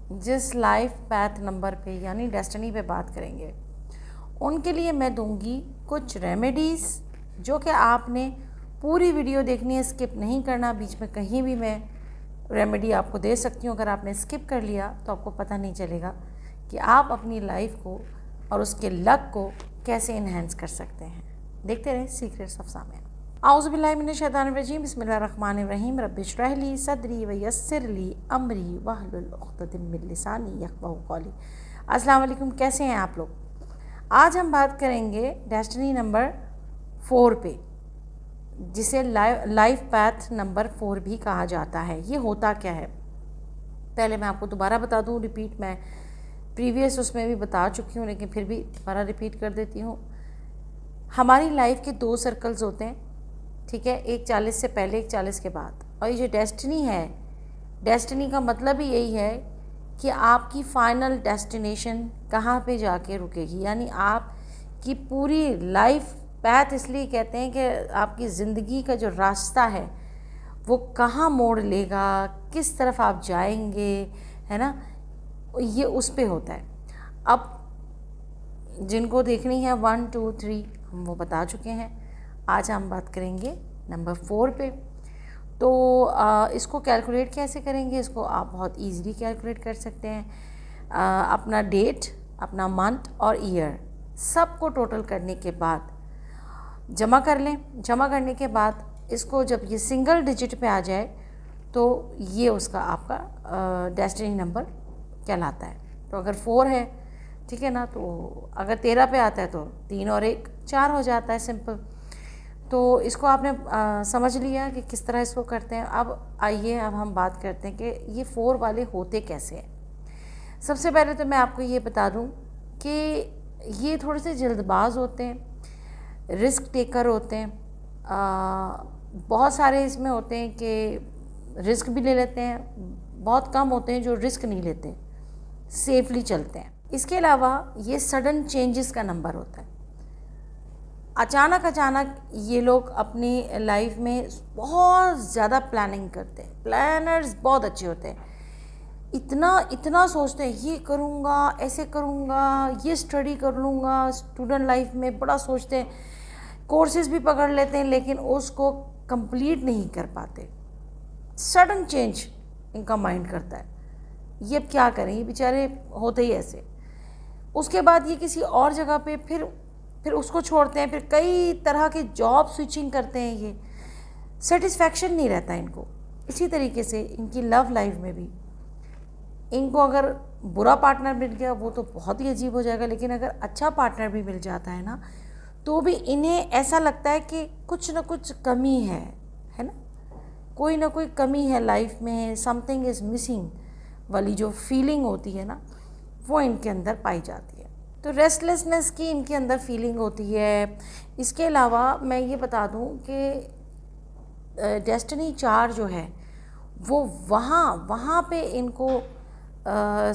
जिस life path number पे यानी डेस्टिनी पे बात करेंगे, उनके लिए मैं दूंगी कुछ रेमेडीज़ जो कि आपने पूरी वीडियो देखनी है, स्किप नहीं करना। बीच में कहीं भी मैं रेमेडी आपको दे सकती हूँ। अगर आपने स्किप कर लिया तो आपको पता नहीं चलेगा कि आप अपनी लाइफ को और उसके लक को कैसे इन्हेंस कर सकते हैं। देखते रहें सीक्रेट्स ऑफ सामिया। आउज़ुबिल्लाहि मिनश्शैतानिर्रजीम, बिस्मिल्लाहिर्रहमानिर्रहीम। रब्बि इश्रह ली सदरी व यस्सिर ली अमरी वहलुल उक़दतम मिन लिसानी यफ़क़हू क़ौली। अस्सलाम वालेकुम, कैसे हैं आप लोग? आज हम बात करेंगे डेस्टिनी नंबर 4 पे, जिसे लाइफ पैथ नंबर 4 भी कहा जाता है। ये होता क्या है, पहले मैं आपको दोबारा बता दूं। रिपीट मैं प्रीवियस उसमें भी बता चुकी हूँ, लेकिन फिर भी दोबारा रिपीट कर देती हूँ। हमारी लाइफ के 2 सर्कल्स होते हैं, ठीक है, एक 40 से पहले, एक 40 के बाद। और ये जो डेस्टिनी है, डेस्टिनी का मतलब ही यही है कि आपकी फ़ाइनल डेस्टिनेशन कहाँ पे जाके रुकेगी, यानी आपकी पूरी लाइफ पैथ इसलिए कहते हैं कि आपकी ज़िंदगी का जो रास्ता है वो कहाँ मोड़ लेगा, किस तरफ आप जाएंगे, है ना, ये उस पे होता है। अब जिनको देखनी है 1 2 3 हम वो बता चुके हैं। आज हम बात करेंगे नंबर 4 पे। तो इसको कैलकुलेट कैसे करेंगे? इसको आप बहुत इजीली कैलकुलेट कर सकते हैं। अपना डेट, अपना मंथ और ईयर सबको टोटल करने के बाद जमा कर लें। जमा करने के बाद इसको जब ये सिंगल डिजिट पे आ जाए तो ये उसका आपका डेस्टिनी नंबर कहलाता है। तो अगर 4 है, ठीक है ना, तो अगर 13 पे आता है तो 3 और 1 4 हो जाता है, सिंपल। तो इसको आपने समझ लिया कि किस तरह इसको करते हैं। अब आइए, अब हम बात करते हैं कि ये 4 वाले होते कैसे हैं। सबसे पहले तो मैं आपको ये बता दूं कि ये थोड़े से जल्दबाज होते हैं, रिस्क टेकर होते हैं। बहुत सारे इसमें होते हैं कि रिस्क भी ले लेते हैं, बहुत कम होते हैं जो रिस्क नहीं लेते, सेफली चलते हैं। इसके अलावा ये सडन चेंजेस का नंबर होता है। अचानक ये लोग अपनी लाइफ में बहुत ज़्यादा प्लानिंग करते हैं। प्लानर्स बहुत अच्छे होते हैं, इतना सोचते हैं, ये करूँगा, ऐसे करूँगा, ये स्टडी कर लूँगा। स्टूडेंट लाइफ में बड़ा सोचते हैं, कोर्सेज भी पकड़ लेते हैं, लेकिन उसको कंप्लीट नहीं कर पाते। सडन चेंज इनका माइंड करता है, ये अब क्या करें, ये बेचारे होते ही ऐसे। उसके बाद ये किसी और जगह पे फिर उसको छोड़ते हैं, फिर कई तरह के जॉब स्विचिंग करते हैं। ये सेटिस्फैक्शन नहीं रहता इनको। इसी तरीके से इनकी लव लाइफ में भी, इनको अगर बुरा पार्टनर मिल गया वो तो बहुत ही अजीब हो जाएगा, लेकिन अगर अच्छा पार्टनर भी मिल जाता है ना, तो भी इन्हें ऐसा लगता है कि कुछ ना कुछ कमी है ना, कोई ना कोई कमी है लाइफ में, समथिंग इज़ मिसिंग वाली जो फीलिंग होती है ना, वो इनके अंदर पाई जाती है। तो रेस्टलेसनेस की इनके अंदर फीलिंग होती है। इसके अलावा मैं ये बता दूं कि डेस्टिनी 4 जो है वो वहाँ पे इनको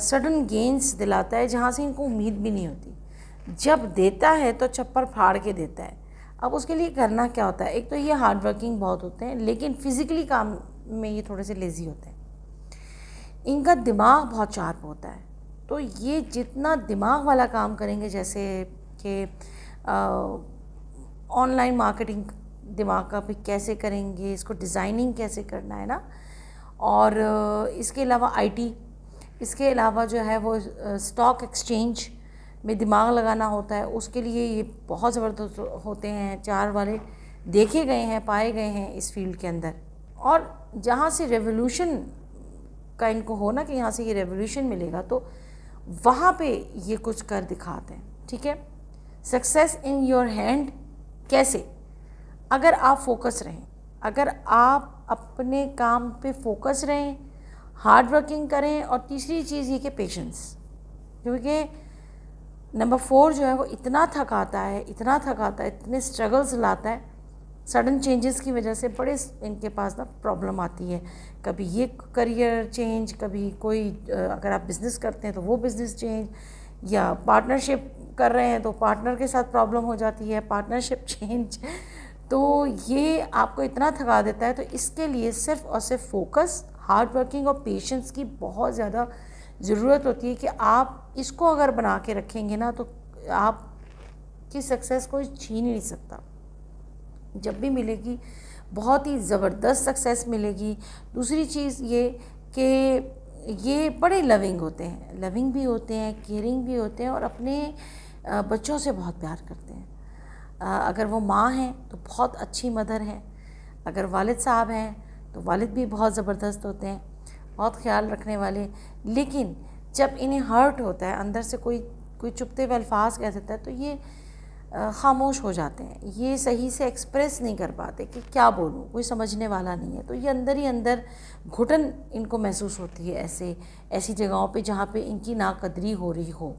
सडन गेन्स दिलाता है जहाँ से इनको उम्मीद भी नहीं होती। जब देता है तो चप्पल फाड़ के देता है। अब उसके लिए करना क्या होता है, एक तो ये हार्ड वर्किंग बहुत होते हैं, लेकिन फिज़िकली काम में ये थोड़े से लेज़ी होते हैं। इनका दिमाग बहुत शार्प होता है, तो ये जितना दिमाग वाला काम करेंगे, जैसे कि ऑनलाइन मार्केटिंग दिमाग का भी कैसे करेंगे, इसको डिज़ाइनिंग कैसे करना है ना, और इसके अलावा आईटी, इसके अलावा जो है वो स्टॉक एक्सचेंज में दिमाग लगाना होता है, उसके लिए ये बहुत ज़बरदस्त होते हैं। 4 वाले देखे गए हैं, पाए गए हैं इस फील्ड के अंदर। और जहाँ से रेवोल्यूशन का इनको हो ना, कि यहाँ से ये रेवोल्यूशन मिलेगा, तो वहाँ पे ये कुछ कर दिखाते हैं, ठीक है। सक्सेस इन योर हैंड कैसे? अगर आप फोकस रहें, अगर आप अपने काम पे फोकस रहें, हार्ड वर्किंग करें, और तीसरी चीज़ ये कि पेशेंस, क्योंकि नंबर 4 जो है वो इतना थकाता है, इतने स्ट्रगल्स लाता है। सडन चेंजेस की वजह से बड़े इनके पास ना प्रॉब्लम आती है। कभी ये करियर चेंज, कभी कोई अगर आप बिज़नेस करते हैं तो वो बिज़नेस चेंज, या पार्टनरशिप कर रहे हैं तो पार्टनर के साथ प्रॉब्लम हो जाती है, पार्टनरशिप चेंज। तो ये आपको इतना थका देता है। तो इसके लिए सिर्फ और सिर्फ फोकस, हार्ड वर्किंग और पेशेंस की बहुत ज़्यादा ज़रूरत होती है कि आप इसको अगर बना के रखेंगे ना तो आपकी सक्सेस कोई छीन ही नहीं सकता। जब भी मिलेगी बहुत ही ज़बरदस्त सक्सेस मिलेगी। दूसरी चीज़ ये कि ये बड़े लविंग होते हैं, लविंग भी होते हैं, केयरिंग भी होते हैं और अपने बच्चों से बहुत प्यार करते हैं। अगर वो माँ हैं तो बहुत अच्छी मदर हैं, अगर वालिद साहब हैं तो वालिद भी बहुत ज़बरदस्त होते हैं, बहुत ख्याल रखने वाले। लेकिन जब इन्हें हर्ट होता है, अंदर से कोई चुभते हुए अल्फाज कह देता है तो ये ख़ामोश हो जाते हैं, ये सही से एक्सप्रेस नहीं कर पाते कि क्या बोलूँ, कोई समझने वाला नहीं है। तो ये अंदर ही अंदर घुटन इनको महसूस होती है ऐसी जगहों पे जहाँ पे इनकी नाकदरी हो रही हो।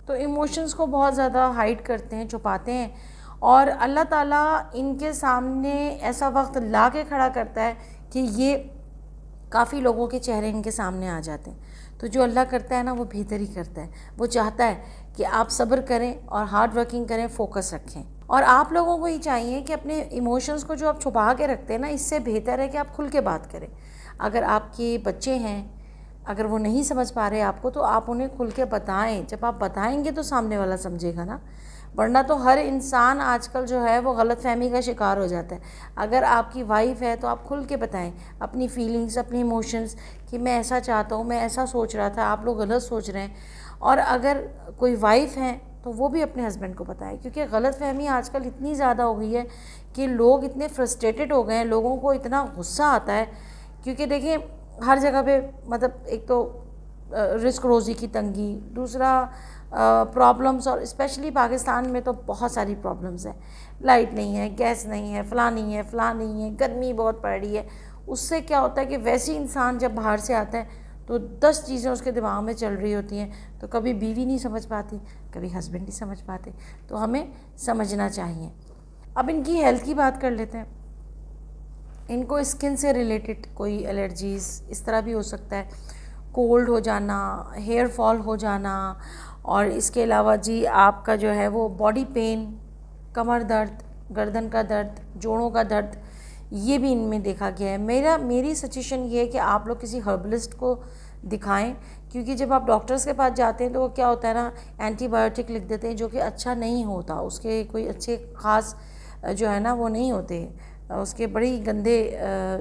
तो इमोशंस को बहुत ज़्यादा हाइड करते हैं, छुपाते हैं और अल्लाह ताला इनके सामने ऐसा वक्त ला के खड़ा करता है कि ये काफ़ी लोगों के चेहरे इनके सामने आ जाते हैं। तो जो अल्लाह करता है ना वो बेहतर ही करता है। वो चाहता है कि आप सब्र करें और हार्ड वर्किंग करें, फोकस रखें। और आप लोगों को ही चाहिए कि अपने इमोशंस को जो आप छुपा के रखते हैं ना, इससे बेहतर है कि आप खुल के बात करें। अगर आपके बच्चे हैं, अगर वो नहीं समझ पा रहे आपको, तो आप उन्हें खुल के बताएं। जब आप बताएंगे तो सामने वाला समझेगा ना, वरना तो हर इंसान आजकल जो है वो गलतफहमी का शिकार हो जाता है। अगर आपकी वाइफ है तो आप खुल के बताएं अपनी फीलिंग्स, अपनी इमोशंस कि मैं ऐसा चाहता हूँ, मैं ऐसा सोच रहा था, आप लोग गलत सोच रहे हैं। और अगर कोई वाइफ है तो वो भी अपने हस्बैंड को बताएं, क्योंकि गलतफहमी आजकल इतनी ज़्यादा हो गई है कि लोग इतने फ्रस्ट्रेटेड हो गए हैं, लोगों को इतना गुस्सा आता है। क्योंकि देखिए हर जगह पे मतलब एक तो रिस्क रोज़ी की तंगी, दूसरा प्रॉब्लम्स, और स्पेशली पाकिस्तान में तो बहुत सारी प्रॉब्लम्स हैं। लाइट नहीं है, गैस नहीं है, फ़लाँ नहीं है, गर्मी बहुत पड़ रही है। उससे क्या होता है कि वैसे इंसान जब बाहर से आता है तो 10 चीज़ें उसके दिमाग में चल रही होती हैं। तो कभी बीवी नहीं समझ पाती, कभी हस्बैंड नहीं समझ पाते। तो हमें समझना चाहिए। अब इनकी हेल्थ की बात कर लेते हैं। इनको स्किन से रिलेटेड कोई एलर्जीज़ इस तरह भी हो सकता है, कोल्ड हो जाना, हेयर फॉल हो जाना, और इसके अलावा जी आपका जो है वो बॉडी पेन, कमर दर्द, गर्दन का दर्द, जोड़ों का दर्द, ये भी इनमें देखा गया है। मेरी सजेशन ये है कि आप लोग किसी हर्बलिस्ट को दिखाएं, क्योंकि जब आप डॉक्टर्स के पास जाते हैं तो वो क्या होता है ना, एंटीबायोटिक लिख देते हैं जो कि अच्छा नहीं होता, उसके कोई अच्छे ख़ास जो है ना वो नहीं होते, उसके बड़े ही गंदे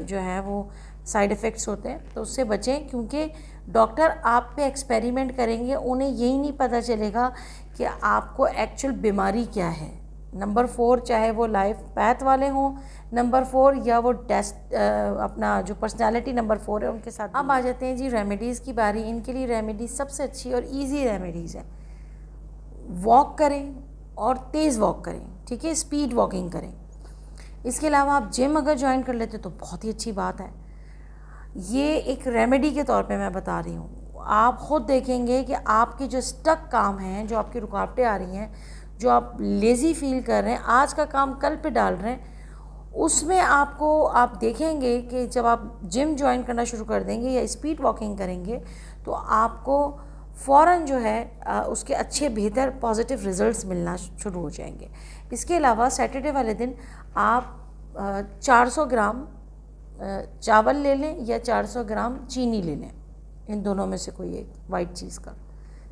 जो है वो साइड इफ़ेक्ट्स होते हैं। तो उससे बचें, क्योंकि डॉक्टर आप पे एक्सपेरिमेंट करेंगे, उन्हें यही नहीं पता चलेगा कि आपको एक्चुअल बीमारी क्या है। नंबर 4, चाहे वो लाइफ पैथ वाले हों नंबर 4, या वो टेस्ट अपना जो पर्सनालिटी नंबर 4 है उनके साथ। अब आ जाते हैं जी रेमेडीज़ की बारी। इनके लिए रेमेडीज़ सबसे अच्छी और इजी रेमेडीज़ है, वॉक करें और तेज़ वॉक करें, ठीक है, स्पीड वॉकिंग करें। इसके अलावा आप जिम अगर ज्वाइन कर लेते तो बहुत ही अच्छी बात है। ये एक रेमेडी के तौर पे मैं बता रही हूँ। आप ख़ुद देखेंगे कि आपके जो स्टक काम हैं, जो आपकी रुकावटें आ रही हैं, जो आप लेज़ी फील कर रहे हैं, आज का काम कल पे डाल रहे हैं, उसमें आप देखेंगे कि जब आप जिम ज्वाइन करना शुरू कर देंगे या स्पीड वॉकिंग करेंगे तो आपको फ़ौरन जो है उसके अच्छे बेहतर पॉजिटिव रिज़ल्ट्स मिलना शुरू हो जाएंगे। इसके अलावा सैटरडे वाले दिन आप 400 ग्राम चावल ले लें या 400 ग्राम चीनी ले लें, इन दोनों में से कोई एक वाइट चीज़ का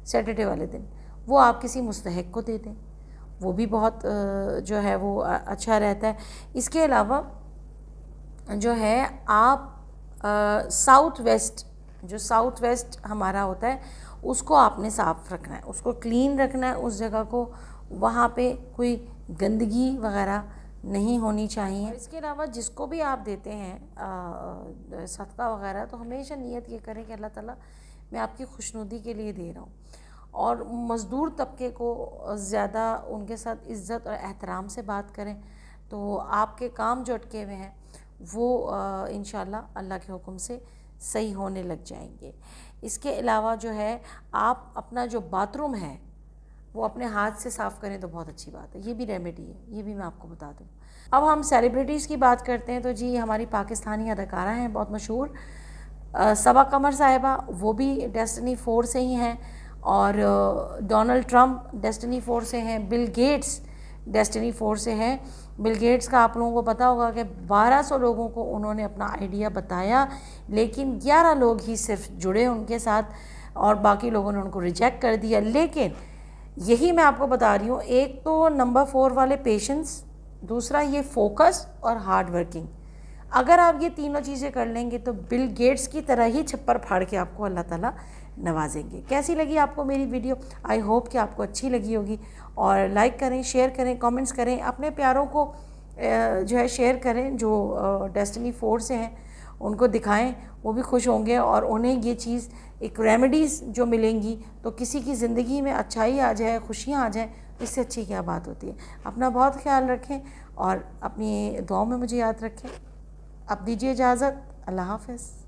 सैटरडे वाले दिन, वो आप किसी मुस्तहिक को दे दें, वो भी बहुत जो है वो अच्छा रहता है। इसके अलावा जो है आप साउथ वेस्ट हमारा होता है, उसको आपने साफ़ रखना है, उसको क्लीन रखना है, उस जगह को, वहाँ पे कोई गंदगी वगैरह नहीं होनी चाहिए। इसके अलावा जिसको भी आप देते हैं सदका वगैरह, तो हमेशा नियत ये करें कि अल्लाह ताला मैं आपकी खुशनुदी के लिए दे रहा हूँ। और मज़दूर तबके को ज़्यादा उनके साथ इज़्ज़त और एहतराम से बात करें, तो आपके काम जो अटके हुए हैं वो इंशाअल्लाह अल्लाह के हुक्म से सही होने लग जाएंगे। इसके अलावा जो है आप अपना जो बाथरूम है वो अपने हाथ से साफ़ करें तो बहुत अच्छी बात है, ये भी रेमेडी है, ये भी मैं आपको बता दूँ। अब हम सेलिब्रिटीज़ की बात करते हैं, तो जी हमारी पाकिस्तानी अदाकारा हैं बहुत मशहूर, सबा कमर साहिबा, वो भी डेस्टिनी 4 से ही हैं, और डोनाल्ड ट्रंप डेस्टिनी 4 से हैं, बिल गेट्स डेस्टिनी 4 से हैं। बिल गेट्स का आप लोगों को पता होगा कि 1200 लोगों को उन्होंने अपना आइडिया बताया, लेकिन 11 लोग ही सिर्फ जुड़े उनके साथ, और बाकी लोगों ने उनको रिजेक्ट कर दिया। लेकिन यही मैं आपको बता रही हूँ, एक तो नंबर 4 वाले पेशेंस, दूसरा ये फोकस और हार्ड वर्किंग। अगर आप ये तीनों चीज़ें कर लेंगे तो बिल गेट्स की तरह ही छप्पर फाड़ के आपको अल्लाह ताला नवाजेंगे। कैसी लगी आपको मेरी वीडियो? आई होप कि आपको अच्छी लगी होगी। और लाइक करें, शेयर करें, कमेंट्स करें, अपने प्यारों को जो है शेयर करें जो डेस्टिनी 4 से हैं, उनको दिखाएं, वो भी खुश होंगे और उन्हें ये चीज़ एक रेमेडीज़ जो मिलेंगी तो किसी की ज़िंदगी में अच्छाई आ जाए, खुशियाँ आ जाएँ, इससे अच्छी क्या बात होती है। अपना बहुत ख्याल रखें और अपनी दुआओं में मुझे याद रखें। अब दीजिए इजाज़त। अल्लाह हाफ़िज़।